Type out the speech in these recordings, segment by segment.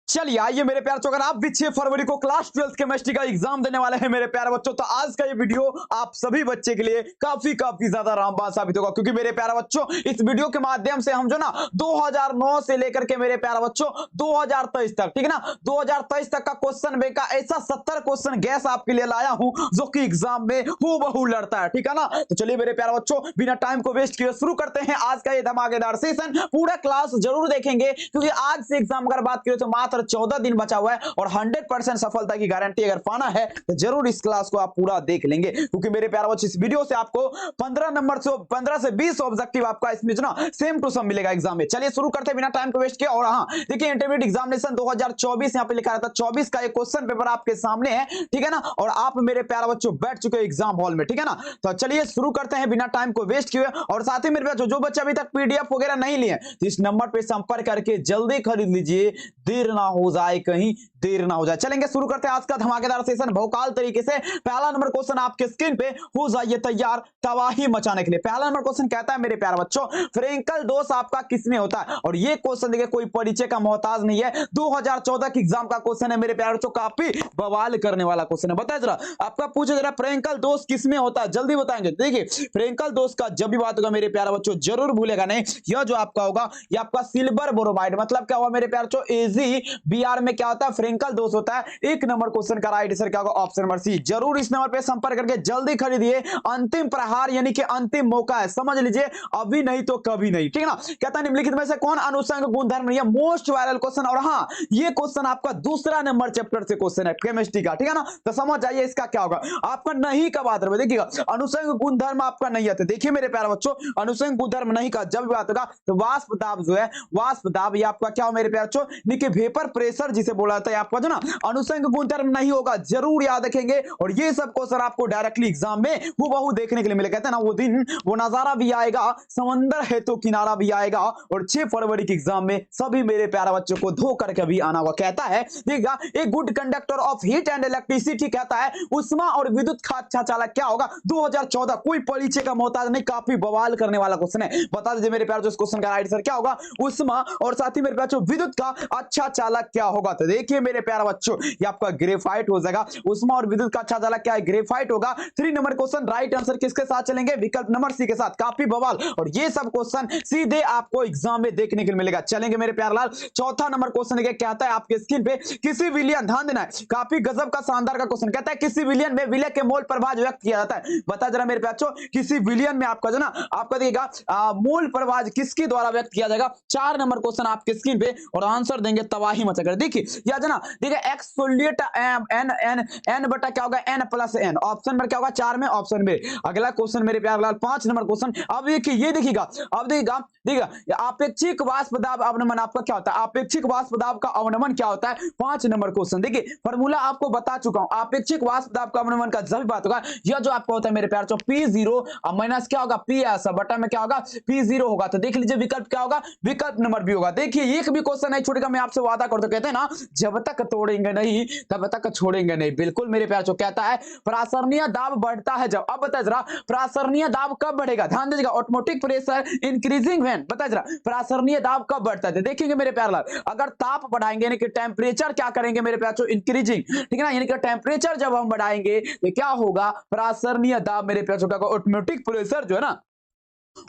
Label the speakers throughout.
Speaker 1: चलिए आइए मेरे प्यार बच्चों, अगर आप भी 6 फरवरी को क्लास 12 केमिस्ट्री का एग्जाम देने वाले हैं मेरे प्यारे बच्चों, तो आज का ये वीडियो आप सभी बच्चे के लिए काफी ज्यादा रामबाण साबित होगा। क्योंकि मेरे प्यारे बच्चों, इस वीडियो के माध्यम से हम जो ना 2009 से लेकर के मेरे प्यारे बच्चों 2023 तक, ठीक है ना, 2023 तक का क्वेश्चन बैंक का ऐसा 70 क्वेश्चन गैस आपके लिए लाया हूं जो कि एग्जाम में हूबहू लड़ता है, ठीक है ना। तो चलिए मेरे प्यारे बच्चों, बिना टाइम को वेस्ट किए शुरू करते हैं आज का ये धमाकेदार सेशन। पूरा क्लास जरूर देखेंगे क्योंकि आज से एग्जाम अगर बात करें तो मात्र 14 दिन बचा हुआ है और 100% सफलता की गारंटी अगर पाना है तो जरूर इस क्लास को आप पूरा देख लेंगे। क्योंकि मेरे प्यारे बच्चों, इस वीडियो से आपको 15 से 20 ऑब्जेक्टिव आपका इसमें जो ना सेम टू सेम मिलेगा एग्जाम में। चलिए शुरू करते हैं बिना टाइम को वेस्ट किए। और हाँ देखिए, इंटरमीडिएट एग्जामिनेशन 2024 यहां पे लिखा रहता है, 24 का एक क्वेश्चन पेपर आपके सामने है, ठीक है ना। और आप मेरे प्यारे बच्चों बैठ चुके एग्जाम हॉल में, ठीक है ना। तो चलिए शुरू करते हैं बिना टाइम को वेस्ट किए। और साथ ही मेरे जो बच्चे अभी तक पीडीएफ वगैरह नहीं लिए तो इस नंबर पे संपर्क करके जल्दी खरीद लीजिए, देर ना हो जाए, कहीं देर ना हो जाए। चलेंगे शुरू करते हैं आज का धमाकेदार सेशन भौकाल तरीके से। पहला नंबर क्वेश्चन आपके स्क्रीन पे, हो जाइए तैयार तबाही मचाने के लिए। पहला नंबर क्वेश्चन कहता है मेरे प्यारे बच्चों, फ्रेंकल दोष आपका किसमें होता है। और ये क्वेश्चन देखिए कोई परिचय का मोहताज नहीं है, 2014 के एग्जाम का क्वेश्चन है मेरे प्यारे बच्चों, काफी बवाल करने वाला क्वेश्चन है। बताइए जरा, आपका पूछे जरा फ्रेंकल दोष किसमें होता है, जल्दी बताएंगे। देखिए फ्रेंकल दोष का जब भी बात होगा मेरे प्यारे बच्चों जरूर भूलेगा नहीं, यह जो आपका होगा ये आपका सिल्वर बोरोमाइड, मतलब क्या हुआ मेरे प्यारे बच्चों, AgBr में क्या होता है, फ्रेंकल दोष होता है। एक नंबर क्वेश्चन का राइट आंसर क्या होगा, ऑप्शन नंबर सी। जरूर इस नंबर पे संपर्क करके जल्दी खरीदिए, अंतिम प्रहार यानी कि अंतिम मौका है, समझ लीजिए, अभी नहीं तो कभी नहीं, ठीक है ना। कहता है निम्नलिखित में से कौन अनुषंग गुणधर्म नहीं है, मोस्ट वायरल क्वेश्चन। और हाँ ये क्वेश्चन आपका दूसरा नंबर चैप्टर से क्वेश्चन है केमिस्ट्री का, ठीक है ना। तो समझ जाइए इसका क्या होगा, आपका नहीं का बात है। देखिएगा अनुषंग गुणधर्म आपका नहीं है, देखिए मेरे प्यारे बच्चों अनुषंग गुणधर्म नहीं का जब भी बात होगा तो वाष्प दाब जो है, वाष्प दाब ये आपका क्या हो मेरे प्यारे बच्चों, देखिए वेपर प्रेशर जिसे बोला जाता है, आपका जो ना अनुषंग गुणधर्म नहीं होगा, जरूर याद रखेंगे। और ये सब क्वेश्चन आपको डायरेक्टली एग्जाम में हूबहू देखने के लिए मिलेगा। कहते हैं ना वो दिन वो नजारा भी आएगा, समंदर है तो किनारा भी आएगा। और 6 फरवरी के एग्जाम में सभी मेरे प्यारे बच्चों को धो करके भी आना होगा। कहता है देखिएगा, एक good conductor of heat and electricity, कहता है उष्मा और विद्युत का अच्छा चालक क्या होगा, 2014 कोई परिचय का मोहताज नहीं, काफी बवाल करने वाला क्वेश्चन है। बता दीजिए मेरे प्यारे, इस क्वेश्चन का राइट आंसर क्या होगा, उष्मा और साथ ही मेरे प्यारे विद्युत का अच्छा चालक क्या होगा। तो देखिए मेरे प्यारे बच्चों ये आपका ग्रेफाइट हो जाएगा, उष्मा और विद्युत का अच्छा चालक क्या है, ग्रेफाइट होगा। 3 नंबर क्वेश्चन राइट आंसर किसके साथ चलेंगे, विकल्प नंबर सी के साथ, काफी बवाल। और ये सब क्वेश्चन सीधे आपको एग्जाम में देखने के लिए मिलेगा। चलेंगे मेरे प्यारे लाल, चौथा नंबर क्वेश्चन देखिए कहता है आपके स्क्रीन पे, किसी विलयन, ध्यान देना है, काफी गजब का शानदार का क्वेश्चन। कहता है किसी विलयन में विलय के मोल प्रभाव व्यक्त किया जाता है। बता जरा मेरे बच्चों, किसी विलयन में आपका जो ना आपका देखिएगा मूल प्रभाव किसके द्वारा व्यक्त किया जाएगा। 4 नंबर क्वेश्चन आपके स्क्रीन पे और आंसर देंगे तबाही मचाकर। देखिए याद है ना, देखिए एक्सोलिएट एन एन एन बटा क्या होगा, n प्लस n, ऑप्शन में क्या होगा 4 में, ऑप्शन में। अगला क्वेश्चन मेरे प्यारे लाल 5 नंबर क्वेश्चन। अब देखिए ये देखिएगा, अब देखिएगा आपेक्षिक वाष्प दाब अवनमन आपका क्या होता है, आपेक्षिक वाष्प दाब का अवनमन क्या होता है, 5 नंबर क्वेश्चन। देखिए फॉर्मूला आपको बता चुका हूं, आपेक्षिक वाष्प दाब का अवनमन का जब बात होगा यह जो आपका होता है मेरे प्यारे जो P0 माइनस क्या होगा PS बटा में क्या होगा P0 होगा। तो देख लीजिए विकल्प क्या होगा, विकल्प नंबर बी होगा। देखिए एक भी क्वेश्चन नहीं छूटेगा, मैं आपसे वादा करता हूं। कहते हैं ना जब तक तोड़ेंगे नहीं तब तक छोड़ेंगे नहीं, बिल्कुल मेरे प्यारे जो कहता है प्रासरणीय दाब बढ़ता है जब। अब बताइए जरा प्रासरणीय दाब कब बढ़ेगा, ध्यान दीजिएगा, ऑटोमेटिक प्रेशर इंक्रीजिंग व्हेन। बताइए जरा प्रासरणीय दाब कब बढ़ता है, देखेंगे मेरे प्यारे लाल, अगर ताप बढ़ाएंगे यानी कि टेम्परेचर क्या करेंगे मेरे प्यारे इंक्रीजिंग, ठीक है ना, यानी कि टेम्परेचर जब हम बढ़ाएंगे तो क्या होगा, प्रासरणीय दाब मेरे प्यारे ऑटोमेटिक प्रेशर जो है ना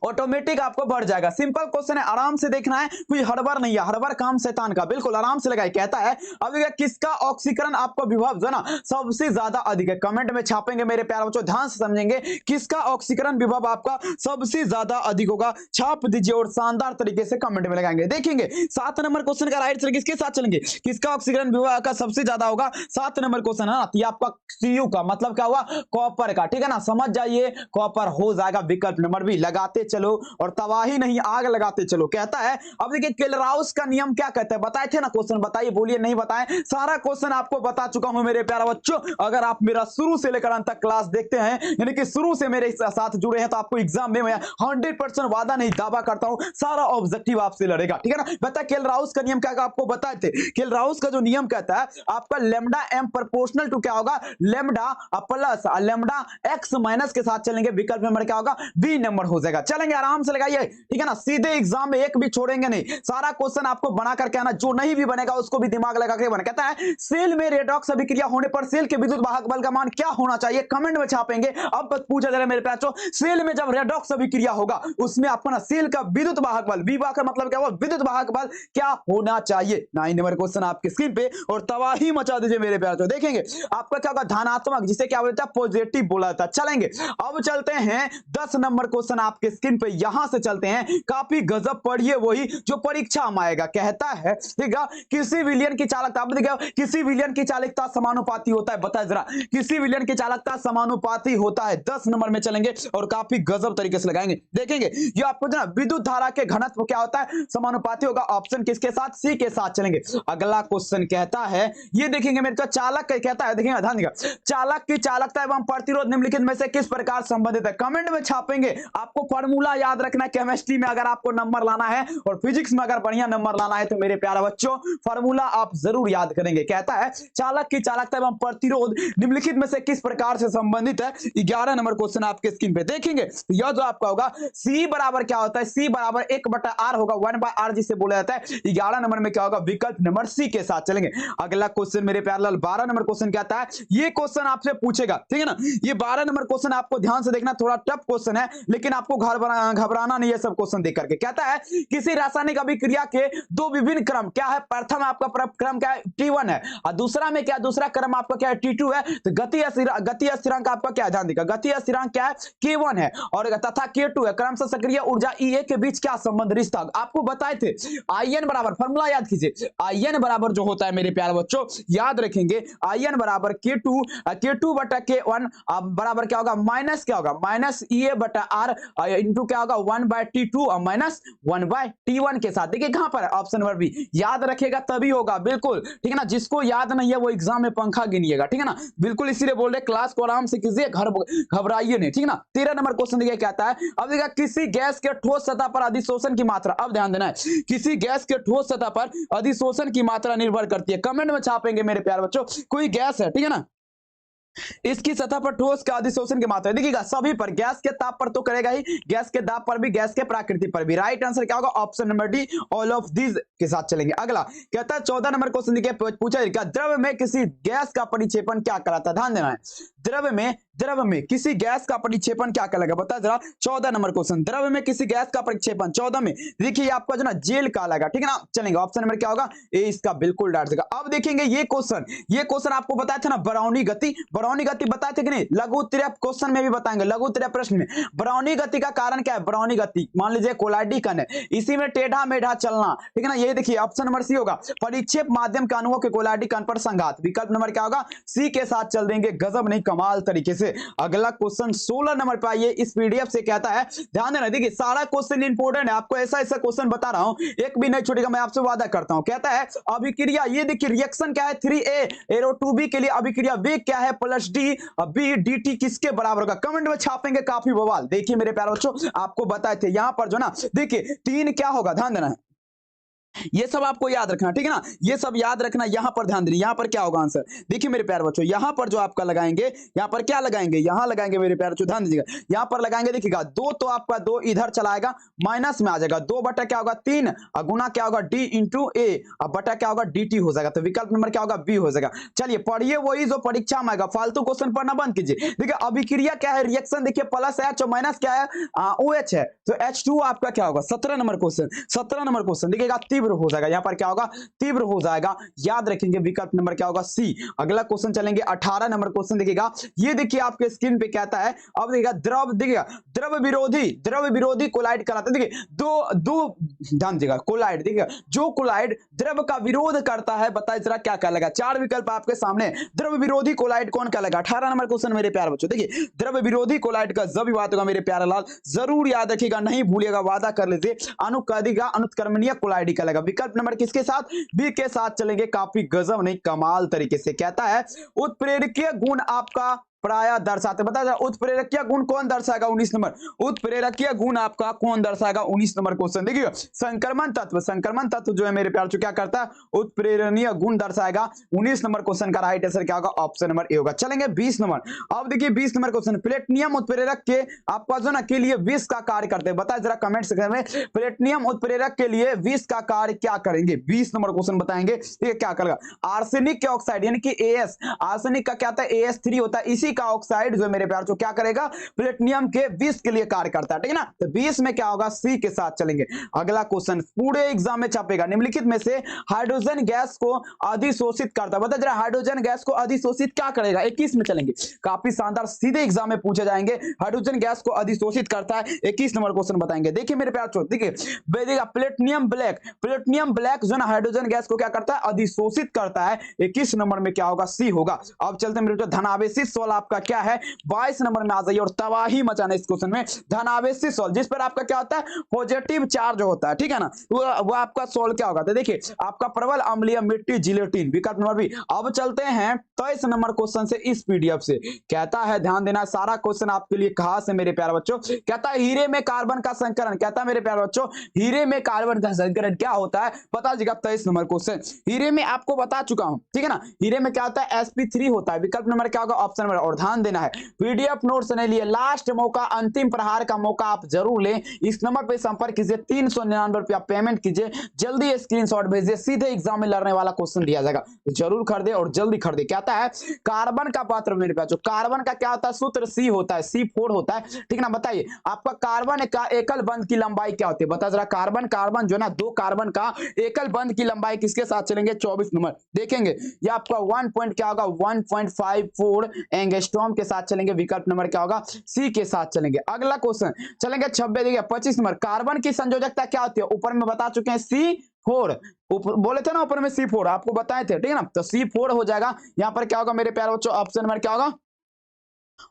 Speaker 1: ऑटोमेटिक आपको बढ़ जाएगा। सिंपल क्वेश्चन है, आराम से देखना है, कोई हड़बड़ नहीं है, हड़बड़ काम शैतान का, बिल्कुल आराम से लगाए। कहता है अब किसका ऑक्सीकरण आपका विभव जो है ना सबसे ज्यादा अधिक है, कमेंट में छापेंगे मेरे प्यारे बच्चों, ध्यान से समझेंगे, किसका ऑक्सीकरण विभव आपका सबसे ज्यादा अधिक होगा, छाप दीजिए और शानदार तरीके से कमेंट में लगाएंगे। देखेंगे 7 नंबर क्वेश्चन का राइट आंसर किसके साथ चलेंगे, किसका ऑक्सीकरण विभव का सबसे ज्यादा होगा, 7 नंबर क्वेश्चन है ना, ये आपका Cu का मतलब क्या हुआ, कॉपर का, ठीक है ना, समझ जाइए कॉपर हो जाएगा। विकल्प नंबर भी लगाते चलो और तबाही नहीं आग लगाते चलो। कहता है अब देखिए केलराउस का नियम क्या कहता है, बताए थे ना क्वेश्चन, बताइए, बोलिए नहीं बताएं, सारा क्वेश्चन आपको बता चुका हूं मेरे प्यारे बच्चों। अगर आप मेरा शुरू से लेकर अंत तक क्लास देखते हैं यानी कि शुरू से मेरे साथ जुड़े हैं तो आपको एग्जाम में मैं 100% वादा नहीं दावा करता हूं सारा ऑब्जेक्टिव आपसे लड़ेगा, ठीक है ना। बता केलराउस का नियम क्या आपको बताए थे, केलराउस का जो नियम कहता है आपका लेमडा एम प्रोपोर्शनल टू क्या होगा, lambda plus lambda x minus के साथ चलेंगे, विकल्प नंबर क्या होगा, बी नंबर हो जाएगा। लीजिएगा, चलेंगे आराम से लगाइए, ठीक है ना, सीधे एग्जाम में एक भी छोड़ेंगे नहीं, सारा क्वेश्चन आपको बना करके आना, जो नहीं भी बनेगा उसको भी दिमाग लगा के बना। कहता है सेल में रेडॉक्स अभिक्रिया होने पर सेल के विद्युत वाहक बल का मान क्या होना चाहिए, कमेंट में छापेंगे। अब बस पूछा जा रहा है मेरे बच्चों, सेल में जब रेडॉक्स अभिक्रिया होगा उसमें आपको ना सेल का विद्युत वाहक बल, विवाह का मतलब क्या हुआ, विद्युत वाहक बल क्या होना चाहिए। 9 नंबर क्वेश्चन आपके स्क्रीन पे, और तबाही मचा दीजिए मेरे प्यार। तो देखेंगे आपका क्या होगा, धनात्मक, जिसे क्या बोलता है पॉजिटिव बोला था। चलेंगे अब चलते हैं 10 नंबर क्वेश्चन आपके स्क्रीन पे, यहां से चलते हैं, काफी गजब पढ़िए, वही जो परीक्षा में आएगा। कहता है ठीक है, किसी विलयन की चालकता, आप देखिए किसी विलयन की चालकता समानुपाती होता है, बता जरा किसी विलयन की चालकता समानुपाती होता है। 10 नंबर में चलेंगे और काफी गजब तरीके से लगाएंगे। देखेंगे ये आपको ना विद्युत धारा के घनत्व क्या होता है, समानुपाती होगा। ऑप्शन किसके साथ, सी के साथ। चलेंगे अगला क्वेश्चन कहता है, ये देखेंगे मेरे को चालक कहता है, देखिए ध्यान देगा, चालक की चालकता एवं प्रतिरोध निम्नलिखित में से किस प्रकार संबंधित है। कमेंट में छापेंगे। आपको फॉर्मूला याद रखना है, केमिस्ट्री में अगर आपको नंबर लाना है और फिजिक्स में अगर बढ़िया नंबर लाना है तो मेरे प्यारे बच्चों फॉर्मूला आप जरूर याद करेंगे। कहता है चालक की चालकता एवं प्रतिरोध निम्नलिखित में से किस प्रकार से संबंधित है। 11 नंबर क्वेश्चन आपके स्क्रीन पे देखेंगे, तो यह जो आपका होगा सी बराबर क्या होता है, सी बराबर 1/r होगा, 1/r जिसे बोला जाता है। 11 नंबर में क्या होगा, विकल्प नंबर सी के साथ। चलेंगे अगला क्वेश्चन मेरे प्यारे लाल, 12 नंबर क्वेश्चन कहता है, ये क्वेश्चन आपसे पूछेगा, ठीक है ना। ये 12 नंबर क्वेश्चन आपको ध्यान से देखना, थोड़ा टफ क्वेश्चन है, लेकिन आपको घबराना नहीं है सब क्वेश्चन देख करके। कहता है किसी रासायनिक अभिक्रिया के दो विभिन्न क्रम क्या है, प्रथम आपका क्रम क्या है, T1 है, और दूसरा में क्या, दूसरा क्रम आपका क्या है, T2 है। तो गति स्थिरांक आपका क्या है, ध्यान देगा, गति स्थिरांक क्या है, K1 है, और तथा K2 है। क्रम से सक्रिय ऊर्जा EA के बीच क्या संबंध, रिश्ता आपको बताए थे। IN बराबर, फॉर्मूला याद कीजिए, IN बराबर जो होता है मेरे प्यारे बच्चों याद रखेंगे, IN बराबर K2 बटा K1 बराबर क्या होगा, माइनस क्या होगा, माइनस EA बटा R इंटू क्या होगा 1/T2 और माइनस 1/T1 के साथ। देखिए कहां पर है, ऑप्शन नंबर बी। याद रखेगा तभी होगा, बिल्कुल ठीक है ना। जिसको याद नहीं है वो एग्जाम में पंखा गिनिएगा, ठीक है ना, बिल्कुल इसीलिए बोल रहे क्लास को आराम से कीजिए, घबराइए नहीं, ठीक है ना। 13 नंबर क्वेश्चन देखिए कहता है, अब देखिए किसी गैस के ठोस सतह पर अधिशोषण की मात्रा, अब ध्यान देना है, किसी गैस के ठोस सतह पर अधिशोषण की मात्रा निर्भर करती है। कमेंट में छापेंगे मेरे प्यारे बच्चों, कोई गैस है, ठीक है ना, इसकी सतह पर ठोस का अधिशोषण की मात्रा देखिएगा, सभी पर, गैस के ताप पर तो करेगा ही, गैस के दाब पर भी, गैस के प्रकृति पर भी। राइट आंसर क्या होगा, option number D, all of these के साथ चलेंगे। अगला कहता है 14 नंबर क्वेश्चन देखिए, पूछा द्रव में किसी गैस का परिक्षेपण क्या कराता है, ध्यान देना है, द्रव में किसी गैस का परिक्षेपण क्या कहलाएगा, बता जरा। 14 नंबर क्वेश्चन, द्रव में किसी गैस का परिक्षेपण 14 में देखिए आपका जो ना जेल कहलाएगा, ठीक है ना। चलेंगे ऑप्शन नंबर क्या होगा, ए इसका बिल्कुल डाट देगा। अब देखेंगे ये क्वेश्चन आपको बताया था ना, ब्राउनी गति बताए थे कि नहीं, लघु त्रिय क्वेश्चन में भी बताएंगे, लघु त्रिय प्रश्न में। ब्राउनी गति का कारण क्या है, ब्राउनी गति मान लीजिए कोलाइडी कण है, इसी में टेढ़ा मेढ़ा चलना, ठीक है ना। ये देखिए ऑप्शन नंबर सी होगा, परिक्षेप माध्यम के अणुओं के कोलाइडी कण पर संघात। विकल्प नंबर क्या होगा, सी के साथ चल देंगे, गजब नहीं कमाल तरीके से। अगला क्वेश्चन 16 नंबर पर आइए, इस पीडीएफ से कहता है, ध्यान देना, देखिए सारा क्वेश्चन इंपोर्टेंट है, आपको ऐसा क्वेश्चन बता रहा हूं, एक भी नहीं छूटेगा, मैं आपसे वादा करता हूं। कहता है अभिक्रिया, ये देखिए रिएक्शन क्या है, 3A एरो 2B के लिए अभिक्रिया वेग क्या है, +D B dt किसके बराबर होगा। कमेंट में छापेंगे, काफी बवाल। देखिए मेरे प्यारे बच्चों आपको बताए थे, यहां पर जो ना देखिए 3 क्या होगा, ध्यान देना है, ये सब आपको याद रखना, ठीक है ना, ये सब याद रखना। यहां पर ध्यान देना, यहां पर क्या होगा आंसर, देखिए मेरे प्यारे बच्चों, यहां पर जो आपका लगाएंगे, यहां पर क्या लगाएंगे, यहां लगाएंगे मेरे प्यारे बच्चों, ध्यान दीजिएगा, यहां पर लगाएंगे, देखिएगा 2 तो आपका 2 इधर चलाएगा, माइनस में आ जाएगा, 2 बटा क्या होगा 3 और गुना क्या होगा d इंटू ए और बटा क्या होगा dt हो जाएगा। तो विकल्प नंबर क्या होगा, बी हो जाएगा। चलिए पढ़िए वही जो परीक्षा में आएगा, फालतू क्वेश्चन पढ़ना बंद कीजिए। देखिए अभिक्रिया क्या है, रिएक्शन देखिए +H और माइनस क्या है, OH है, तो H2 आपका क्या होगा। 17 नंबर क्वेश्चन देखिएगा, तीव्र हो जाएगा, यहां पर क्या होगा, तीव्र हो जाएगा, याद रखेंगे। विकल्प नंबर क्या होगा, सी। अगला क्वेश्चन चलेंगे 18 नंबर क्वेश्चन देखिएगा, ये देखिए आपके स्क्रीन पे कहता है, अब देखिएगा द्रव विरोधी कोलाइड कहलाता है। देखिए दो ध्यान दीजिएगा, कोलाइड देखिएगा, जो कोलाइड द्रव का विरोध करता है, बताइए जरा क्या कहलाएगा। 4 विकल्प आपके सामने, द्रव विरोधी कोलाइड कौन कहलाएगा। 18 नंबर क्वेश्चन मेरे प्यारे बच्चों, देखिए द्रव विरोधी कोलाइड का जब भी बात होगा मेरे प्यारे लाल जरूर याद रखिएगा, नहीं भूलिएगा, वादा कर लीजिए, अनुत्क्रमणीय कोलाइड कहलाएगा। विकल्प नंबर किसके साथ, बी के साथ चलेंगे, काफी गजब नहीं कमाल तरीके से। कहता है उत्प्रेरकीय गुण आपका प्राय दर्शाते। बता जरा उत्प्रेरकीय गुण कौन दर्शाएगा 19 नंबर, उत्प्रेरकीय गुण आपका कौन दर्शाएगा 19 नंबर क्वेश्चन। देखिए संक्रमण तत्व जो है मेरे प्यार क्या करता है, उत्प्रेरणीय गुण दर्शाएगा। 19 नंबर क्वेश्चन का राइट आंसर क्या होगा, ऑप्शन नंबर ए होगा। चलेंगे 20 नंबर। अब देखिए 20 नंबर क्वेश्चन, प्लेटिनियम उत्प्रेरक के आपका जो ना के लिए विष का कार्य करते हैं। बताए जरा कमेंट सेक्शन में, प्लेटिनियम उत्प्रेरक के लिए विष का कार्य क्या करेंगे। 20 नंबर क्वेश्चन बताएंगे ये क्या करेगा। आर्सेनिक के ऑक्साइड यानी कि एएस, आर्सेनिक का क्या होता है AS3 होता है, इसी का ऑक्साइड जो मेरे प्यार क्या करेगा, प्लेटिनियम के विष के लिए कार्य करता है। ठीक है ना, तो 20 में क्या होगा, सी के साथ चलेंगे। अगला क्वेश्चन पूरे एग्जाम में छापेगा, निम्नलिखित में से हाइड्रोजन गैस को अधिशोषित करता है। बता जरा हाइड्रोजन गैस को अधिशोषित क्या करेगा। 21 में चलेंगे, काफी शानदार सीधे एग्जाम में पूछे जाएंगे। हाइड्रोजन गैस को अधिशोषित करता है, 21 नंबर क्वेश्चन बताएंगे। देखिए मेरे प्यार देखिए प्लेटिनियम ब्लैक जो ना हाइड्रोजन गैस को क्या करता है, अधिशोषित करता है। 21 नंबर में क्या होगा, सी होगा। अब चलते मेरे धनावेशित सोल आपका क्या है, 22 नंबर में आ जाइए और तबाही मचाना इस क्वेश्चन में। धनावेशित सोल जिस पर आपका क्या होता है, पॉजिटिव चार्ज होता है, ठीक है ना, वो आपका सोल क्या होगा। तो देखिए आपका प्रबल अम्लीय मिट्टी जिलेटिन, विकल्प नंबर बी। अब चलते हैं 23 नंबर क्वेश्चन से इस पीडीएफ से। कहता है ध्यान देना, सारा क्वेश्चन आपके लिए खास है मेरे प्यारे बच्चों। कहता है हीरे में कार्बन का संकरण, कहता है मेरे प्यारे बच्चों हीरे में कार्बन का संकरण क्या होता है, बता दीजिएगा। 23 नंबर क्वेश्चन हीरे में आपको बता चुका हूं, ठीक है ना। हीरे में क्या होता है, sp3 होता है। विकल्प नंबर क्या होगा, ऑप्शन नंबर। और ध्यान देना है पीडीएफ नोट्स ने लिए लास्ट मौका, अंतिम प्रहार का मौका आप जरूर लें। इस नंबर पर संपर्क कीजिए, 399 रुपया पेमेंट कीजिए, जल्दी स्क्रीनशॉट भेजिए, सीधे एग्जाम में लड़ने वाला क्वेश्चन दिया जाएगा। जरूर खरीदे और जल्दी खरीदे। कहता है कार्बन का पात्र मेरे पास, जो कार्बन का क्या होता है, सूत्र सी होता है, C4 होता है, ठीक ना। बताइए आपका कार्बन का एकल बंध की लंबाई क्या होती है, बता जरा। कार्बन जो ना, दो कार्बन का एकल बंध की लंबाई किसके साथ चलेंगे, 24 नंबर देखेंगे। ये आपका 1 पॉइंट क्या होगा, 1.54 एंगस्ट्रॉम के साथ चलेंगे। विकल्प नंबर क्या होगा, सी के साथ चलेंगे। अगला क्वेश्चन चलेंगे 26 देखिए 25 नंबर। कार्बन की संयोजकता क्या होती है, ऊपर में बता चुके हैं C4, बोले थे ना ऊपर में C4 आपको बताए थे, ठीक है ना। तो C4 हो जाएगा। यहां पर क्या होगा मेरे प्यारे बच्चों, ऑप्शन नंबर क्या होगा,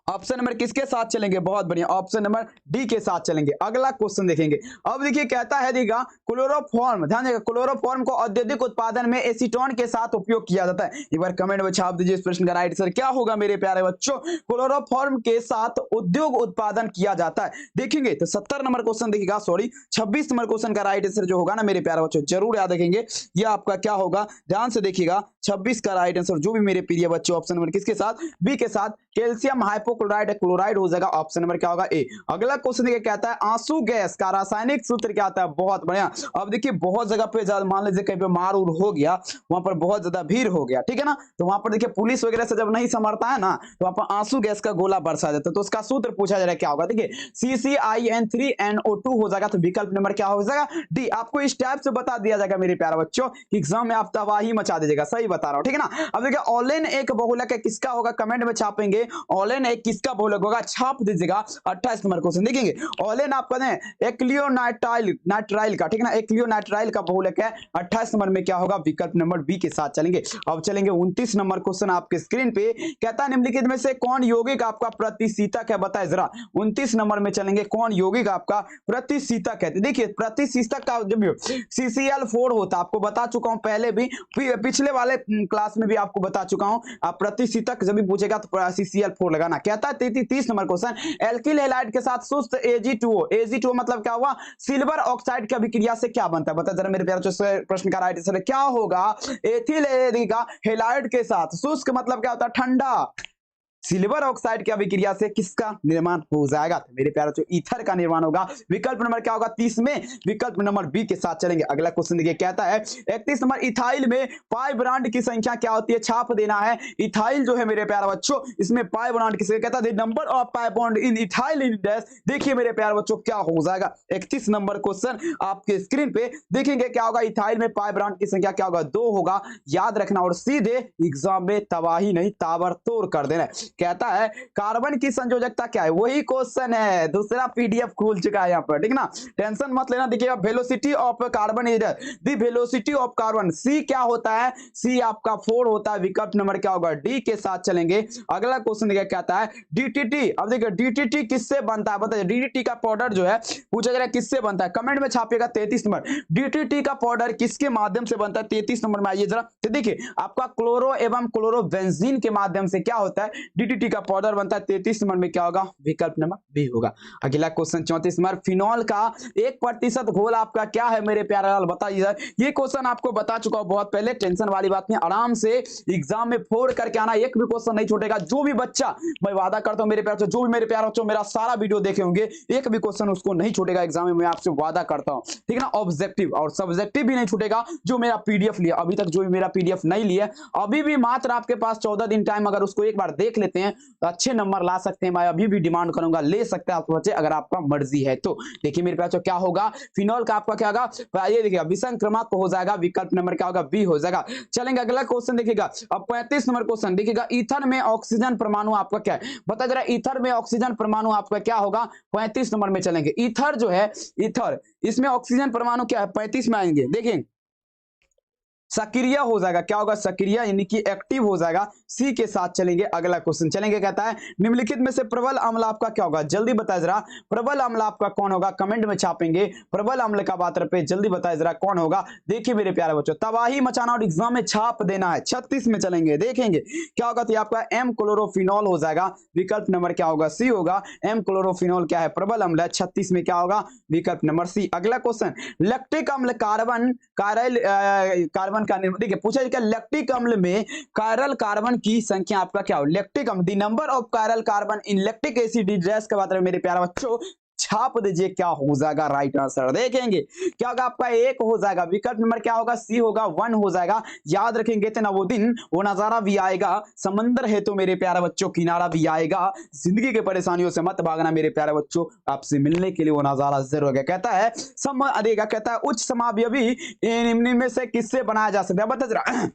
Speaker 1: ऑप्शन नंबर किसके साथ चलेंगे, बहुत बढ़िया, ऑप्शन नंबर डी के साथ चलेंगे। अगला क्वेश्चन देखेंगे। अब देखिए कहता है देखिएगा क्लोरोफॉर्म, ध्यान देगा, क्लोरोफॉर्म को औद्योगिक उत्पादन में एसीटोन के साथ उपयोग किया जाता है। एक बार कमेंट में छाप दीजिए इस प्रश्न का राइट आंसर क्या होगा मेरे प्यारे बच्चों। क्लोरोफॉर्म के साथ उद्योग उत्पादन किया जाता है। देखेंगे तो 70 नंबर क्वेश्चन देखिएगा, सॉरी 26 नंबर क्वेश्चन का राइट आंसर जो होगा ना मेरे प्यारे बच्चों, जरूर याद रखेंगे। ये आपका क्या होगा, ध्यान से देखिएगा, 26 का राइट आंसर जो भी मेरे प्रिय बच्चों, ऑप्शन नंबर किसके साथ, बी के साथ। कैल्शियम हाइपोक्लोराइड क्लोराइड हो जाएगा, ऑप्शन नंबर क्या होगा, ए। अगला क्वेश्चन देखिए कहता है आंसू गैस का रासायनिक सूत्र क्या आता है, बहुत बढ़िया। अब देखिए बहुत जगह पे मान लीजिए कहीं पे मार उर हो गया, वहां पर बहुत ज्यादा भीड़ हो गया, ठीक है ना, तो वहां पर देखिए पुलिस वगैरह से जब नहीं समरता है ना, तो वहां पर आंसू गैस का गोला बरसा जाता है। तो उसका सूत्र पूछा जा रहा है क्या होगा, देखिए CCIN3NO2 हो जाएगा। तो विकल्प नंबर क्या हो जाएगा, डी। आपको इस टाइप से बता दिया जाएगा मेरे प्यारे बच्चों, एग्जाम में आप तबाही मचा दीजिएगा, सही बता रहा हूं, ठीक है ना। अब देखिए ऑलेन एक बहुलक है, किसका होगा, कमेंट में छापेंगे। ऑलेन एक किसका बहुलक होगा, छाप दीजिएगा। 28 नंबर क्वेश्चन देखेंगे। ऑलेन आपका एक्लियोनाइट्राइल का, ठीक है ना, एक्लियोनाइट्राइल का बहुलक है। 28 नंबर में क्या होगा, विकल्प नंबर बी के साथ चलेंगे। अब चलेंगे 29 नंबर क्वेश्चन आपके स्क्रीन पे। कहता है निम्नलिखित में से कौन यौगिक आपका प्रतिशीतक है, बताए जरा। 29 नंबर में चलेंगे, कौन यौगिक आपका प्रतिशीतक है। देखिए प्रतिशीतक का जब CCl4 होता है, आपको बता चुका हूं पहले भी, पिछले वाले क्लास में भी आपको बता चुका हूं। आप प्रतिशीतक जब भी पूछेगा तो CCl4 लगाना। कहता है 30 नंबर क्वेश्चन, एल्किल हैलाइड के साथ शुष्क Ag2O मतलब क्या हुआ, सिल्वर ऑक्साइड की अभिक्रिया से क्या बनता है, बता जरा मेरे प्यारे प्रश्न का राइट आंसर क्या होगा। एथिल हैलाइड के साथ, शुष्क मतलब क्या होता है, ठंडा, सिल्वर ऑक्साइड की अभिक्रिया से किसका निर्माण हो जाएगा, तो मेरे प्यारे बच्चों ईथर का निर्माण होगा। विकल्प नंबर क्या होगा, 30 में विकल्प नंबर बी के साथ चलेंगे। अगला क्वेश्चन देखिए कहता है 31 नंबर, इथाइल में पाई ब्रांड की संख्या क्या होती है, छाप देना है। इथाइल जो है मेरे प्यारे बच्चों, इसमें पाई ब्रांड की संख्या, कहता है number of pi bond in ethyl in dash. देखिए मेरे प्यारे बच्चों क्या हो जाएगा, 31 नंबर क्वेश्चन आपके स्क्रीन पे देखेंगे क्या होगा, इथाइल में पाई ब्रांड की संख्या क्या होगा, 2 होगा, याद रखना और सीधे एग्जाम में तबाही नहीं ताबड़तोड़ कर देना। कहता है कार्बन की संयोजकता क्या है, वही क्वेश्चन है, दूसरा पीडीएफ खुल चुका है यहाँ पर, ठीक ना, टेंशन मत लेना। देखिए velocity of carbon is the velocity of carbon, C क्या होता है, सी आपका 4 होता है। विकल्प नंबर क्या होगा, डी के साथ चलेंगे। अगला क्वेश्चन देखिए कहता है डीटीटी। अब देखिए डीटीटी किससे बनता है, बताइए। डीटीटी का पाउडर जो है पूछा जा रहा है किससे बनता है, कमेंट में छापिएगा। 33 नंबर, डीटीटी का पाउडर किसके माध्यम से बनता है, 33 नंबर में आइए जरा। तो देखिए आपका क्लोरो एवं क्लोरोबेंजीन के माध्यम से क्या होता है, DDT का पाउडर बनता है 33 नंबर में क्या होगा, विकल्प नंबर बी होगा। अगला क्वेश्चन 34 नंबर, फिनॉल का 1% घोल आपका क्या है मेरे प्यारे लाल, बताइए। ये क्वेश्चन आपको बता चुका हूं बहुत पहले, टेंशन वाली बात नहीं, आराम से एग्जाम में फोड़ करके आना, एक भी क्वेश्चन नहीं छूटेगा। जो भी बच्चा, मैं वादा करता हूं मेरे प्यारे, जो भी मेरे प्यारे बच्चों मेरा सारा वीडियो देखे होंगे, एक भी क्वेश्चन उसको नहीं छूटेगा एग्जाम में, मैं आपसे वादा करता हूं, ठीक है ना। ऑब्जेक्टिव और सब्जेक्टिव भी नहीं छूटेगा। जो मेरा पीडीएफ लिया अभी तक, जो भी मेरा पीडीएफ नहीं लिया अभी भी, मात्र आपके पास 14 दिन टाइम, अगर उसको एक बार देख लेते हैं तो अच्छे नंबर ला सकते हैं। मैं अभी भी डिमांड करूंगा, ले सकते हैं आप बच्चे अगर आपका मर्जी है तो। देखिए मेरे पास क्या होगा, फिनॉल का आपका क्या होगा, ये देखिएगा विसंक्रमक हो जाएगा, विकल्प नंबर क्या होगा, बी हो जाएगा। चलेंगे अगला क्वेश्चन देखिएगा, अब 35 नंबर क्वेश्चन देखिएगा, ईथर में ऑक्सीजन परमाणु आपका क्या है, बता जरा। ईथर में ऑक्सीजन परमाणु आपका क्या होगा, 35 नंबर में चलेंगे। ईथर जो है, ईथर, इसमें ऑक्सीजन परमाणु क्या है, 35 में आएंगे। देखिए सक्रिय हो जाएगा, क्या होगा, सक्रिय यानी कि एक्टिव हो जाएगा, सी के साथ चलेंगे। अगला क्वेश्चन चलेंगे, कहता है निम्नलिखित में से प्रबल अम्ल आपका क्या होगा, जल्दी बताए जरा। प्रबल अम्ल आपका कौन होगा, कमेंट में छापेंगे। प्रबल अम्ल का बात पे जल्दी बताए जरा कौन होगा। देखिए मेरे प्यारे बच्चों, तबाही मचाना और एग्जाम में छाप देना है। 36 में चलेंगे, देखेंगे क्या होगा, तो आपका एम क्लोरोफिनॉल हो जाएगा, विकल्प नंबर क्या होगा, सी होगा। एम क्लोरोफिनॉल क्या है, प्रबल अम्ल है, 36 में क्या होगा, विकल्प नंबर सी। अगला क्वेश्चन, लैक्टिक अम्ल कार्बन कार्बन का देखिए पूछा क्या, लैक्टिक अम्ल में कायरल कार्बन की संख्या आपका क्या हो, लैक्टिक अम्ल, the number of chiral carbon in lactic acid distress के बारे में मेरे प्यारे बच्चों छाप दीजिए, क्या हो जाएगा राइट आंसर। देखेंगे क्या होगा, आपका 1 हो जाएगा, विकल्प नंबर क्या होगा, सी होगा, 1 हो जाएगा। याद रखेंगे तो ना वो दिन वो नजारा भी आएगा, समंदर है तो मेरे प्यारे बच्चों किनारा भी आएगा। जिंदगी के परेशानियों से मत भागना मेरे प्यारे बच्चों, आपसे मिलने के लिए वो नजारा जरूर है। कहता है देगा, कहता है उच्च समावयवी निम्न में से किससे बनाया जा सकता है, बता जरा।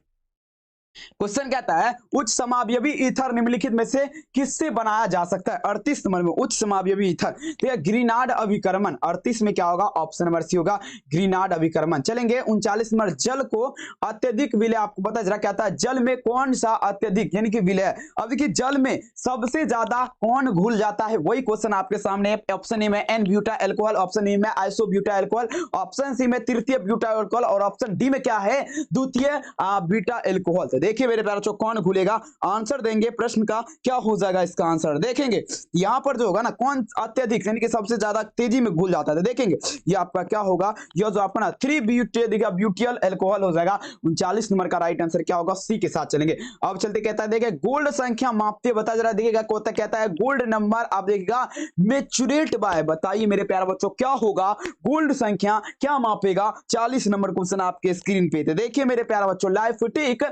Speaker 1: क्वेश्चन कहता है उच्च समावयवी ईथर निम्नलिखित में से किससे बनाया जा सकता है। 38 नंबर में उच्च समावयवी ईथर, तो ग्रीनार्ड अभिकर्मण, 38 में क्या होगा, ऑप्शन नंबर सी होगा, ग्रीनार्ड अभिकर्मण। चलेंगे 39 नंबर, जल को अत्यधिक विलय, आपको पता जरा कहता है जल में कौन सा अत्यधिक यानी कि विलय। अब देखिए जल में सबसे ज्यादा कौन घुल जाता है, वही क्वेश्चन आपके सामने। ऑप्शन ए में n butyl alcohol, option A में iso butyl alcohol, option C में तृतीय ब्यूटा एल्कोहल और ऑप्शन डी में क्या है, द्वितीय ब्यूटा एल्कोहल। देखिए मेरे प्यारे बच्चों कौन घुलेगा, आंसर देंगे प्रश्न का, क्या हो जाएगा इसका आंसर। देखेंगे यहां पर जो होगा ना, कौन अत्यधिक यानी कि सबसे ज्यादा तेजी में घुल जाता है, देखेंगे ये आपका क्या होगा, यह जो आपका ना 3-ब्यूटियल अल्कोहल हो जाएगा। 39 नंबर का राइट आंसर क्या होगा, सी के साथ चलेंगे। अब चलते कहता है देखिए गोल्ड संख्या मापते बता जरा, देखिएगा कहता है गोल्ड नंबर, आप देखिएगा मेचुरेट बाय, बताइए मेरे प्यारे बच्चों क्या होगा, गोल्ड संख्या क्या मापेगा। 40 नंबर क्वेश्चन आपके स्क्रीन पे थे। देखिए मेरे प्यारे बच्चों, लाइफटिक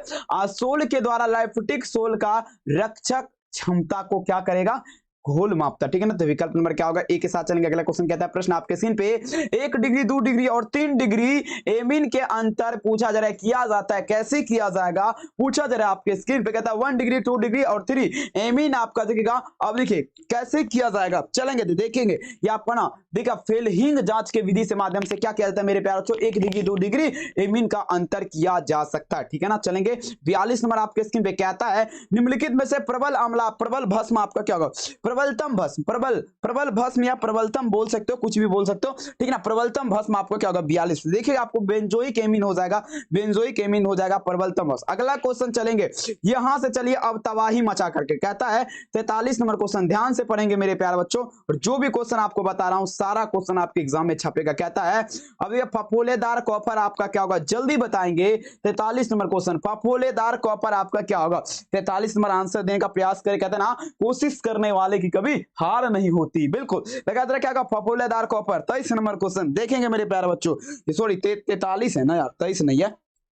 Speaker 1: सोल के द्वारा लाइफटिक सोल का रक्षक क्षमता को क्या करेगा, घोल मापता, ठीक है ना। तो विकल्प नंबर क्या होगा, ए के साथ चलेंगे। अगला क्वेश्चन कहता है प्रश्न आपके स्क्रीन पे 1 डिग्री 2 डिग्री और 3 डिग्री एमीन के अंतर पूछा जा रहा है, किया जाता है, कैसे किया जाएगा पूछा जा रहा है आपके स्क्रीन पे। कहता है 1 डिग्री 2 डिग्री और 3 एमीन आपका देखिएगा। अब देखिए कैसे किया जाएगा, चलेंगे तो देखेंगे ये आपका ना देखा फेल्हिंग जांच के विधि से माध्यम से क्या किया जाता है मेरे प्यारे बच्चों, 1 डिग्री 2 डिग्री एमीन का अंतर किया जा सकता है, ठीक है ना। चलेंगे 42 नंबर आपके स्क्रीन पे कहता है निम्नलिखित में से प्रबल अम्ला प्रबल भस्म आपका क्या होगा, प्रबलतम भस्म, प्रबल भस्म या प्रबलतम बोल सकते हो, कुछ भी बोल सकते हो, ठीक है ना। प्रबलतम भस्म आपको क्या होगा 42। देखिए आपको बेंजोइक एमीन हो जाएगा, बेंजोइक एमीन हो जाएगा प्रबलतम भस्म। अगला क्वेश्चन चलेंगे यहां से, चलिए अब तबाही मचा करके कहता है 43 नंबर क्वेश्चन, ध्यान से पढ़ेंगे मेरे प्यारे बच्चों, और जो भी क्वेश्चन आपको बता रहा हूं सारा क्वेश्चन आपके एग्जाम में छपेगा। कहता है अब ये फफोलेदार कॉपर आपका क्या होगा, जल्दी बताएंगे। 43 नंबर क्वेश्चन, फफोलेदार कॉपर आपका क्या होगा। 43 नंबर आंसर देने का प्रयास करें, कहते हैं ना कोशिश करने वाले की कभी हार नहीं होती, बिल्कुल। लगा क्या होगा, फफोलेदार कॉपर। 23 नंबर क्वेश्चन देखेंगे मेरे प्यारे बच्चों, सॉरी 43 है ना यार, 23 नहीं है।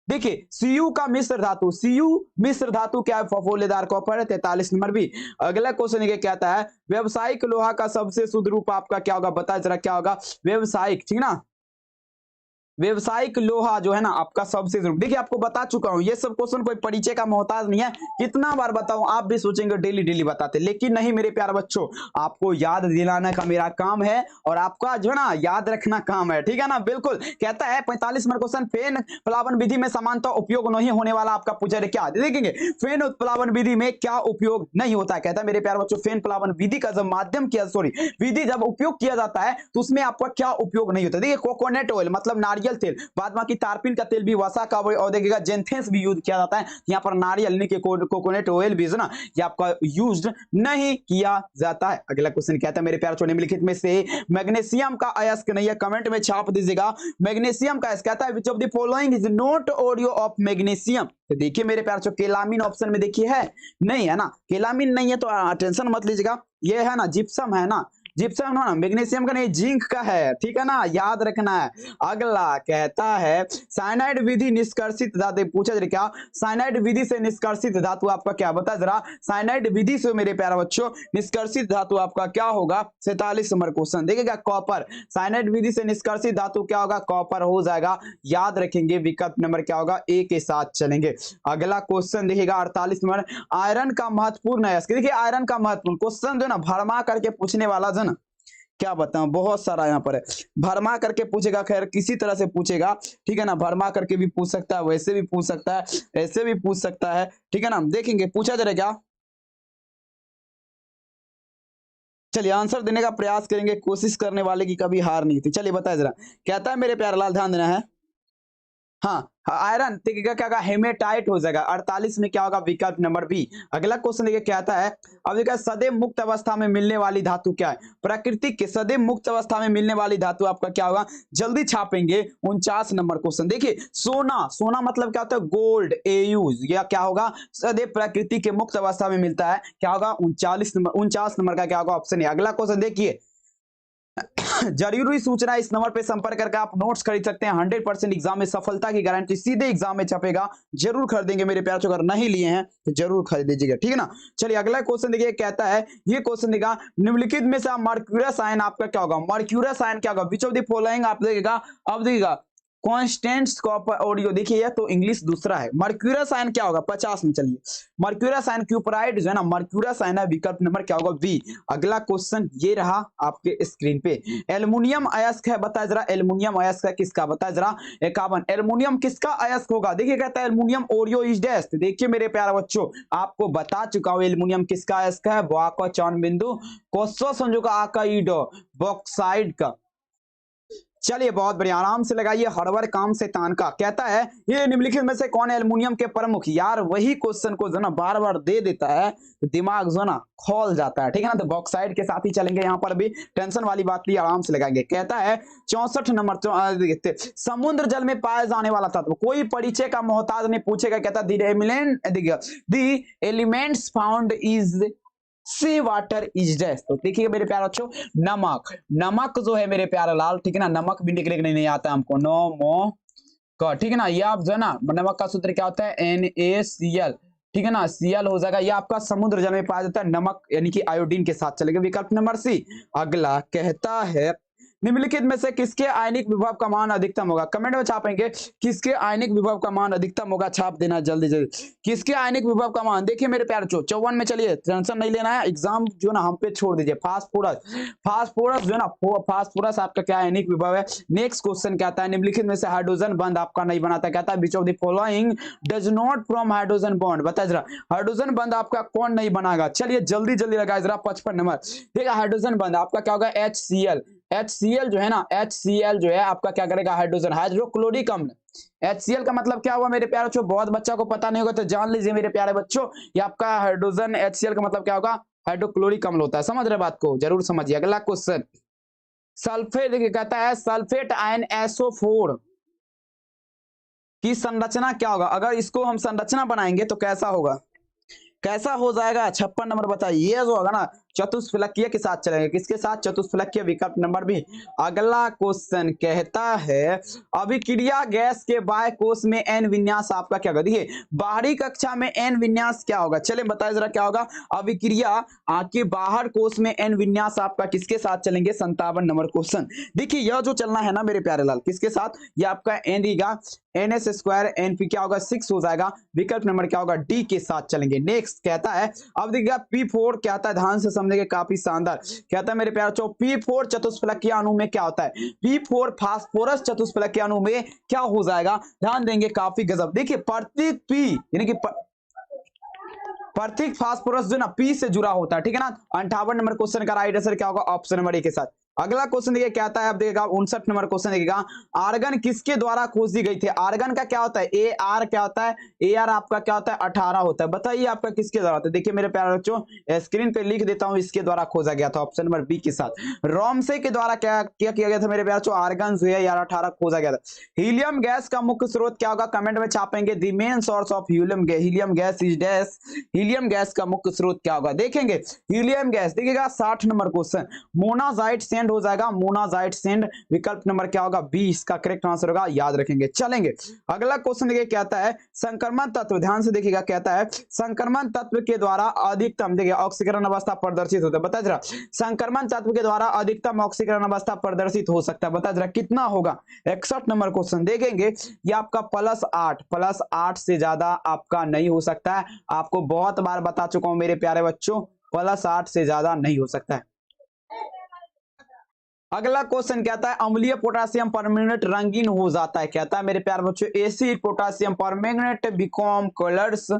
Speaker 1: देखिए सीयू का मिश्र धातु, सीयू मिश्र धातु क्या है, फफोलेदार कॉपर है। 43 नंबर भी। अगला क्वेश्चन ये कहता है व्यवसायिक लोहा का सबसे शुद्ध रूप आपका क्या होगा, बताया जरा क्या होगा, व्यवसायिक, ठीक ना। व्यवसायिक लोहा जो है ना आपका सबसे जरूर, देखिए आपको बता चुका हूं, ये सब क्वेश्चन कोई परिचय का मोहताज नहीं है, कितना बार बताऊं, आप भी सोचेंगे डेली डेली बताते, लेकिन नहीं मेरे प्यारे बच्चों, आपको याद दिलाने का मेरा काम है और आपका जो है ना याद रखना काम है, ठीक है ना, बिल्कुल। कहता है 45 नंबर क्वेश्चन, फेन प्लावन विधि में समानता उपयोग नहीं होने वाला आपका पूछा है क्या, देखेंगे फेन उत्प्लावन विधि में क्या उपयोग नहीं होता है। कहता है मेरे प्यारे बच्चों फेन प्लावन विधि का जब माध्यम किया, सॉरी विधि जब उपयोग किया जाता है तो उसमें आपका क्या उपयोग नहीं होता। देखिए कोकोनट ऑयल मतलब नारियल नारियल तेल, बाद बाकी तारपीन का तेल भी वसा का और देखिएगा जेंथेंस भी यूज किया जाता है। यहाँ पर नारियल यानी कि कोकोनट ऑयल भी है ना, ये आपका यूज नहीं किया जाता है। अगला क्वेश्चन कहता है मेरे प्यारे छोटे निम्नलिखित में से मैग्नीशियम का अयस्क नहीं है, कमेंट में छाप दीजिएगा। मैग्नीशियम का अयस्क कहता है विच of the following is not audio of magnesium. तो देखिए मेरे प्यारे केलामीन ऑप्शन में देखिए है नहीं, है ना, केलामीन नहीं है तो टेंशन मत लीजिएगा। ये है ना जिप्सम, है ना, जिप्सम ना, मैग्नीशियम का नहीं, जिंक का है, ठीक है ना, याद रखना है। अगला कहता है साइनाइड विधि निष्कर्षित धातु, पूछा जरा क्या साइनाइड विधि से निष्कर्षित धातु आपका क्या, बता जरा साइनाइड विधि से मेरे प्यारे बच्चों निष्कर्षित धातु आपका क्या होगा। 47 नंबर क्वेश्चन देखिएगा कॉपर, साइनाइड विधि से निष्कर्षित धातु क्या होगा, कॉपर हो जाएगा, याद रखेंगे। विकल्प नंबर क्या होगा, ए के साथ चलेंगे। अगला क्वेश्चन देखिएगा 48 नंबर, आयरन का महत्वपूर्ण है, देखिए आयरन का महत्वपूर्ण क्वेश्चन जो ना भरमा करके पूछने वाला जो ना, क्या बताऊं, बहुत सारा यहाँ पर है, भरमा करके पूछेगा, खैर किसी तरह से पूछेगा, ठीक है ना, भरमा करके भी पूछ सकता है, वैसे भी पूछ सकता है, ऐसे भी पूछ सकता है, ठीक है ना, देखेंगे पूछा जाए क्या। चलिए आंसर देने का प्रयास करेंगे, कोशिश करने वाले की कभी हार नहीं थी। चलिए बताए जरा, कहता है मेरे प्यारे लाल, ध्यान देना है। हाँ आयरन देखिएगा क्या होगा, हेमेटाइट हो जाएगा। 48 में क्या होगा, विकल्प नंबर बी। अगला क्वेश्चन देखिए कहता है, अब देखिए सदैव मुक्त अवस्था में मिलने वाली धातु क्या है, प्राकृतिक के सदैव मुक्त अवस्था में मिलने वाली धातु आपका क्या होगा, जल्दी छापेंगे। 49 नंबर क्वेश्चन देखिए, सोना, सोना मतलब क्या होता है, गोल्ड, एयूज, या क्या होगा, सदैव प्रकृति के मुक्त अवस्था में मिलता है, क्या होगा 49 नंबर का क्या होगा ऑप्शन है। अगला क्वेश्चन देखिए, जरूरी सूचना, इस नंबर पे संपर्क करके आप नोट्स खरीद सकते हैं। 100% एग्जाम में सफलता की गारंटी, सीधे एग्जाम में छपेगा, जरूर खरीदेंगे मेरे प्यारे, अगर नहीं लिए हैं तो जरूर खरीद लीजिएगा, ठीक है ना। चलिए अगला क्वेश्चन देखिए, कहता है ये क्वेश्चन देखा, निम्नलिखित में से मर्क्यूरस आयन आपका क्या होगा, मर्क्यूरस आयन क्या होगा, विच ऑफ द फॉलोइंग आप देखिएगा, अब देखिएगा कॉन्स्टेंट्स कॉपर ऑडियो, देखिए यह तो इंग्लिश दूसरा है। मर्क्यूरस आयन क्या होगा 50 में, चलिए मर्क्यूरस आयन क्यूपराइड जो है ना, मर्क्यूरस आयन है, विकल्प नंबर क्या होगा बी। अगला क्वेश्चन ये रहा आपके स्क्रीन पे, एल्युमिनियम अयस्क है, बताया जरा एल्युमिनियम अयस्क है किसका, बताया जरा 51, एल्युमिनियम किसका अयस्क होगा, देखिए कहता है एल्युमिनियम ओरियो इज डैश। देखिए मेरे प्यारे बच्चों आपको बता चुका हूं एल्युमिनियम किसका अयस्क है, वाको चौन बिंदु कोसो संजुका आकाइडो बॉक्साइड का। चलिए बहुत बढ़िया, आराम से लगाइए, हड़बड़ काम से तान का। कहता है ये निम्नलिखित में से कौन है एल्युमिनियम के प्रमुख, यार वही क्वेश्चन को जो ना बार बार दे देता है तो दिमाग जो ना खोल जाता है, ठीक है ना। तो बॉक्साइड के साथ ही चलेंगे, यहाँ पर भी टेंशन वाली बात नहीं, आराम से लगाएंगे। कहता है 64 नंबर, समुद्र जल में पाया जाने वाला तत्व, कोई परिचय का मोहताज नहीं पूछेगा। कहता the elements found is sea water is dash. तो देखिए मेरे प्यारे बच्चों, नमक, नमक जो है मेरे प्यारे लाल, ठीक है ना, नमक भी निकले नहीं आता हमको, नो मो का, ठीक है ना। ये आप जो है ना, नमक का सूत्र क्या होता है, NaCl, ठीक है ना, Cl हो जाएगा। ये आपका समुद्र जल में पाया जाता है, नमक यानी कि आयोडीन के साथ चलेगा, विकल्प नंबर सी। अगला कहता है निम्नलिखित में से किसके आयनिक विभव का मान अधिकतम होगा, कमेंट में छापेंगे किसके आयनिक विभव का मान अधिकतम होगा, छाप देना जल्दी जल्दी, किसके आयनिक विभव का मान। देखिए मेरे प्यारे 54 में, चलिए टेंशन नहीं लेना है, एग्जाम जो ना हम पे छोड़ दीजिए। फास्फोरस, फास्फोरस जो है ना, फास्फोरस आपका क्या आयनिक विभव है। नेक्स्ट क्वेश्चन कहता है निम्नलिखित में से हाइड्रोजन बंध आपका नहीं बनाता, कहता है विच of the following does not form hydrogen bond, बताइए जरा हाइड्रोजन बंध आपका कौन नहीं बनाएगा। चलिए जल्दी जल्दी लगाए जरा, 55 नंबर देखिए, हाइड्रोजन बंध आपका क्या होगा, HCl, HCl जो है ना, HCl जो है आपका क्या करेगा, हाइड्रोजन हाइड्रोक्लोरिक अम्ल। HCl का मतलब क्या हुआ मेरे प्यारे बच्चों, बहुत बच्चा को पता नहीं होगा तो जान लीजिए मेरे प्यारे बच्चों, ये आपका हाइड्रोजन HCl का मतलब क्या होगा, हाइड्रोक्लोरिक अम्ल होता है। समझ रहे बात को, जरूर समझिए। अगला क्वेश्चन सल्फेट, देखिए कहता है सल्फेट आयन SO4 की संरचना क्या होगा, अगर इसको हम संरचना बनाएंगे तो कैसा होगा, कैसा हो जाएगा। 56 नंबर बताइए, ये जो होगा ना चतुष्फलकीय के साथ चलेंगे, किसके साथ, चतुष्फलकीय, विकल्प नंबर बी। अगला क्वेश्चन कहता है अभिक्रिया गैस के बाह्य कोश में N विन्यास आपका क्या होगा। देखिए बाहरी कक्षा में N विन्यास क्या होगा, चले बताइए जरा क्या होगा, अभिक्रिया के बाहर कोश में N विन्यास आपका किसके साथ चलेंगे। 57 नंबर क्वेश्चन देखिए, यह जो चलना है ना मेरे प्यारे लाल, किसके साथ, ये आपका NS² NP क्या होगा 6 हो जाएगा, विकल्प नंबर क्या होगा डी के साथ चलेंगे। नेक्स्ट कहता है अब देखिएगा P4 क्या आता है, ध्यान से समझेंगे, काफी शानदार। कहता है मेरे प्यारे बच्चों P4 चतुष्फलकीय अणु में क्या होता है, P4 फास्फोरस चतुष्फलकीय अणु में क्या हो जाएगा, ध्यान देंगे, काफी गजब। देखिए प्रत्येक P यानी कि प्रत्येक फास्फोरस जो ना P से जुड़ा होता है, ठीक है ना। 58 नंबर क्वेश्चन का राइट आंसर क्या होगा, ऑप्शन नंबर ए के साथ। अगला क्वेश्चन देखिए क्या आता है, आप देखिएगा 59 नंबर क्वेश्चन देखिएगा, आर्गन किसके द्वारा खोजी गई थी। आर्गन का क्या होता है, ए आर क्या होता है, ए आर आपका क्या होता है 18 होता है। बताइए आपका किसके द्वारा होता है। देखिए मेरे प्यारे बच्चों स्क्रीन पे लिख देता हूं, इसके द्वारा खोजा गया था ऑप्शन नंबर बी के साथ, रोमसे के द्वारा क्या क्या किया गया था मेरे प्यारे बच्चों, आर्गन जो है यार 18 खोजा गया था। हीलियम गैस का मुख्य स्रोत क्या होगा, कमेंट में छापेंगे। The main source of helium gas is dash, helium gas का मुख्य स्रोत क्या होगा, देखेंगे हीलियम गैस। देखिएगा 60 नंबर क्वेश्चन, मोनाजाइट सेंड हो जाएगा, मोनाजाइट सेंड, विकल्प नंबर क्या होगा बी इसका करेक्ट आंसर होगा, याद रखेंगे। चलेंगे अगला क्वेश्चन देखिए क्या आता है, संक्रमण तत्व, ध्यान से देखिएगा कहता है संक्रमण तत्व के द्वारा अधिकतम, देखिए ऑक्सीकरण अवस्था प्रदर्शित होता है, बता जरा संक्रमण तत्व के द्वारा अधिकतम ऑक्सीकरण अवस्था प्रदर्शित हो सकता है, बता जरा कितना होगा। 61 नंबर क्वेश्चन देखेंगे, ये आपका +8 से ज्यादा आपका नहीं हो सकता है, आपको बहुत बार बता चुका हूं मेरे प्यारे बच्चों, +8 से ज्यादा नहीं हो सकता है। अगला क्वेश्चन कहता है अम्लीय पोटेशियम परमैंगनेट रंगीन हो जाता है, कहता है मेरे प्यारे बच्चों acid potassium permanganate become colours,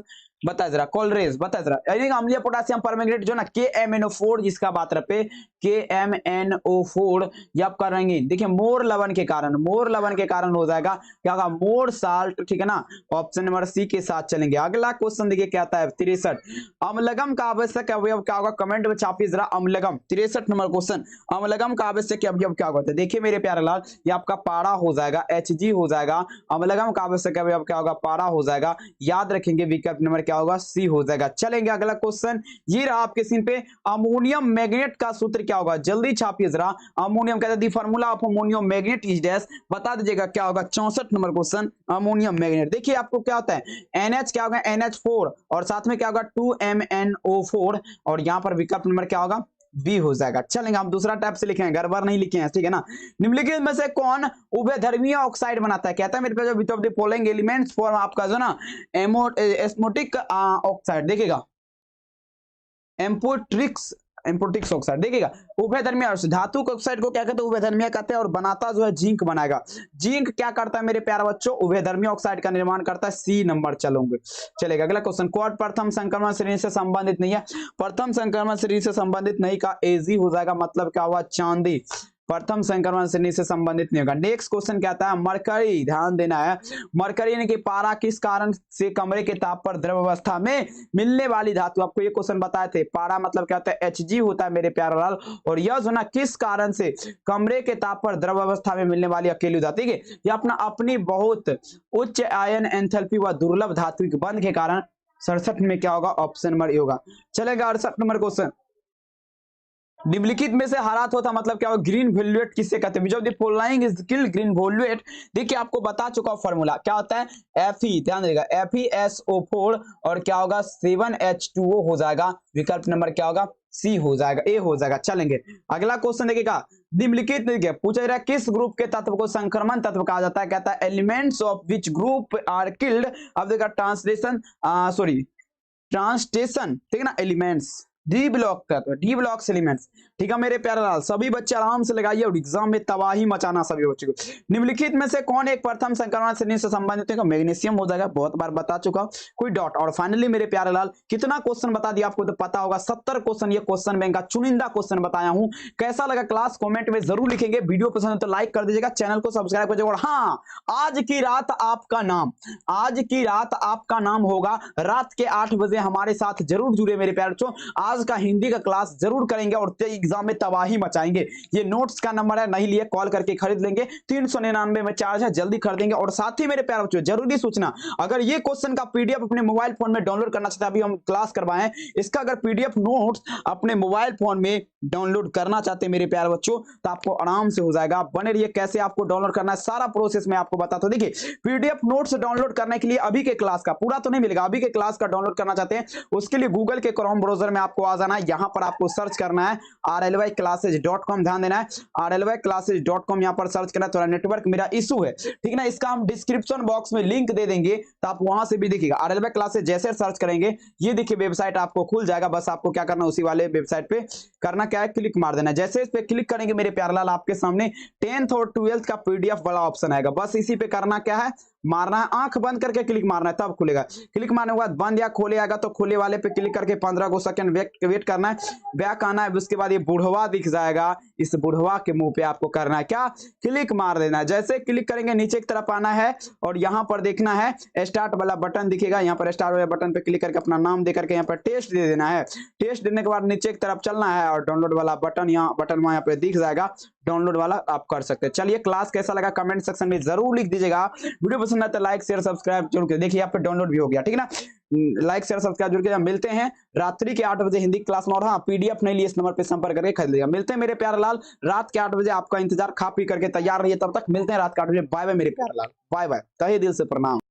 Speaker 1: बता जरा कॉलरेज, बता जरा अम्लीय पोटेशियम परमैंगनेट जो ना KMnO4 जिसका बात रहे KMnO4 ये आपका रंगीन, देखिए मोर लवण के कारण हो जाएगा क्या होगा मोर साल्ट, ठीक है ना, ऑप्शन नंबर सी के साथ चलेंगे। अगला क्वेश्चन देखिए क्या आता है 63, अम्लगम का आवश्यक अवयव क्या होगा, कमेंट में छापिए जरा अम्लगम। 63 नंबर क्वेश्चन, अम्लगम का आवश्यक अवयव क्या होता है, देखिए मेरे प्यारे लाल ये आपका पारा हो जाएगा, Hg हो जाएगा, अम्लगम का आवश्यक अवयव क्या होगा पारा हो जाएगा, याद रखेंगे विकल्प नंबर क्या होगा सी हो जाएगा। चलेंगे अगला क्वेश्चन, ये रहा आपके सीन पे, अमोनियम मैग्नेट का सूत्र क्या होगा, जल्दी छापिए जरा, अमोनियम कहते हैं formula of ammonium magnet is dash, बता दीजिएगा क्या होगा। 64 नंबर क्वेश्चन, अमोनियम मैग्नेट, देखिए आपको क्या होता है NH क्या होगा NH4 और साथ में क्या होगा 2MnO4 और यहां पर विकल्प नंबर क्या होगा बी हो जाएगा। चलेंगे हम दूसरा टाइप से लिखे हैं, गड़बड़ नहीं लिखे हैं, ठीक है ना। निम्नलिखित में से कौन उभयधर्मीय ऑक्साइड बनाता है, कहता है मेरे पास which of the following elements form आपका जो ना एस्मोटिक ऑक्साइड, देखिएगा एम्पोट्रिक्स ऑक्साइड, देखिएगा उभयधर्मीय धातु ऑक्साइड को क्या कहते हैं उभयधर्मीय कहते हैं और बनाता जो है जिंक बनाएगा। जिंक क्या करता है मेरे प्यारे बच्चों उभयधर्मीय ऑक्साइड का निर्माण करता है, सी नंबर चलोगे। चलेगा अगला क्वेश्चन, क्वाड प्रथम संक्रमण श्रेणी से संबंधित नहीं है, प्रथम संक्रमण श्रेणी से संबंधित नहीं का एजी हो जाएगा, मतलब क्या हुआ चांदी, प्रथम संक्रमण श्रेणी से संबंधित नहीं होगा। नेक्स्ट क्वेश्चन क्या आता है मरकरी, ध्यान देना है, मरकरी यानी कि पारा किस कारण से कमरे के ताप पर द्रव अवस्था में मिलने वाली धातु, आपको ये क्वेश्चन बताए थे, पारा मतलब क्या होता है Hg होता है मेरे प्यारे लाल, और यह जो ना किस कारण से कमरे के ताप पर द्रव अवस्था में मिलने वाली अकेली धातु, ठीक है, ये अपनी बहुत उच्च आयन एंथैल्पी व दुर्लभ धात्विक बंध के कारण 67 में क्या होगा ऑप्शन नंबर ए होगा। चलेगा 68 नंबर क्वेश्चन, निम्नलिखित में से हरा होता मतलब क्या होगा ग्रीन वैल्यूएट किससे कहते हैं, the following is killed green valuate, देखिए आपको बता चुका हूं फॉर्मूला क्या होता है Fe, ध्यान देगा FeSO4 और क्या होगा 7H2O हो जाएगा, विकल्प नंबर क्या होगा सी हो जाएगा, ए हो जाएगा। चलेंगे अगला क्वेश्चन देखिएगा, निम्नलिखित देखिए पूछा जा रहा है किस ग्रुप के तत्व को संक्रमण तत्व कहा जाता है, कहता है elements of which group are killed, अब देखा ट्रांसलेशन ट्रांसटेशन, ठीक है ना, एलिमेंट्स डी ब्लॉक तत्व, डी ब्लॉक एलिमेंट्स, ठीक है मेरे प्यारे लाल, सभी बच्चे आराम से लगाइए और एग्जाम में तबाही मचाना सभी बच्चों को। निम्नलिखित में से कौन एक प्रथम संक्रमण श्रेणी से संबंधित है, मैग्नीशियम हो जाएगा, बहुत बार बता चुका हूं, कोई डॉट। और फाइनली मेरे प्यारे लाल कितना क्वेश्चन बता दिया आपको तो पता होगा 70 क्वेश्चन, ये क्वेश्चन बैंक का चुनिंदा क्वेश्चन बताया हूं। कैसा लगा क्लास कमेंट में जरूर लिखेंगे, वीडियो पसंद है तो लाइक कर दीजिएगा, चैनल को सब्सक्राइब कर दीजिएगा। और हाँ आज की रात आपका नाम, आज की रात आपका नाम होगा, रात के 8 बजे हमारे साथ जरूर जुड़े मेरे प्यारे बच्चों, आज का हिंदी का क्लास जरूर करेंगे और एग्जाम में तबाही मचाएंगे। ये नोट्स का नंबर है, नहीं लिए कॉल करके खरीद लेंगे, 399 में चार्ज है, जल्दी खरीदेंगे। और साथ ही मेरे प्यारे बच्चों जरूरी सूचना, अगर ये क्वेश्चन का पीडीएफ अपने मोबाइल फोन में डाउनलोड करना चाहते हैं, अभी हम क्लास करवाएं, इसका अगर पीडीएफ नोट्स अपने मोबाइल फोन में डाउनलोड करना चाहते हैं मेरे प्यारे बच्चों तो आपको आराम से हो जाएगा। बने रहिए, कैसे आपको डाउनलोड करना है सारा प्रोसेस मैं आपको बताता हूं। देखिए पीडीएफ नोट्स डाउनलोड करने के लिए अभी के क्लास का पूरा तो नहीं मिलेगा, अभी के क्लास का डाउनलोड करना चाहते हैं उसके लिए गूगल के क्रोम ब्राउजर में आपको आ जाना है, यहां पर आपको सर्च करना है rlyclasses.com, ध्यान देना है rlyclasses.com, यहां पर सर्च करना है। थोड़ा नेटवर्क मेरा इशू है, ठीक है ना, इसका हम डिस्क्रिप्शन बॉक्स में लिंक दे देंगे तो आप वहां से भी देखिएगा। rly क्लासेस जैसे सर्च करेंगे ये देखिए वेबसाइट आपको खुल जाएगा, बस आपको क्या करना है उसी वाले वेबसाइट पे करना क्या है क्लिक मार देना। जैसे इस पे क्लिक करेंगे मेरे प्यारे लाल आपके सामने 10th और 12th का पीडीएफ वाला ऑप्शन आएगा, बस इसी पे करना क्या है मारना है, आंख बंद करके क्लिक मारना है तब खुलेगा। क्लिक मारने के बाद बंद या खोले आएगा तो खोले वाले पे क्लिक करके 15 को सेकंड वेट करना है, बैक आना है। उसके बाद ये बुढ़वा दिख जाएगा, इस बुढ़वा के मुंह पे आपको करना है क्या, क्लिक मार देना है। जैसे क्लिक करेंगे नीचे की तरफ आना है और यहाँ पर देखना है स्टार्ट वाला बटन दिखेगा, यहाँ पर स्टार्ट वाला बटन पे क्लिक करके अपना नाम दे करके यहाँ पर टेस्ट दे देना है। टेस्ट देने के बाद नीचे की तरफ चलना है और डाउनलोड वाला बटन यहाँ पे दिख जाएगा, डाउनलोड वाला आप कर सकते हैं। चलिए क्लास कैसा लगा कमेंट सेक्शन में जरूर लिख दीजिएगा। वीडियो पसंद आए तो लाइक शेयर सब्सक्राइब जरूर करिए। देखिए यहाँ पे डाउनलोड भी हो गया, ठीक है ना। लाइक शेयर सब्सक्राइब जरूर करिए। मिलते हैं रात्रि के 8 बजे हिंदी क्लास में, और हाँ पीडीएफ नहीं लिए इस नंबर पे संपर्क करके खरीद लिया। मिलते हैं मेरे प्यारे लाल रात के 8 बजे, आपका इंतजार खा पी करके तैयार रहिए। तब तक मिलते हैं रात के 8 बजे। बाय बाय मेरे प्यारे लाल, बाय बाय, तहे दिल से प्रणाम।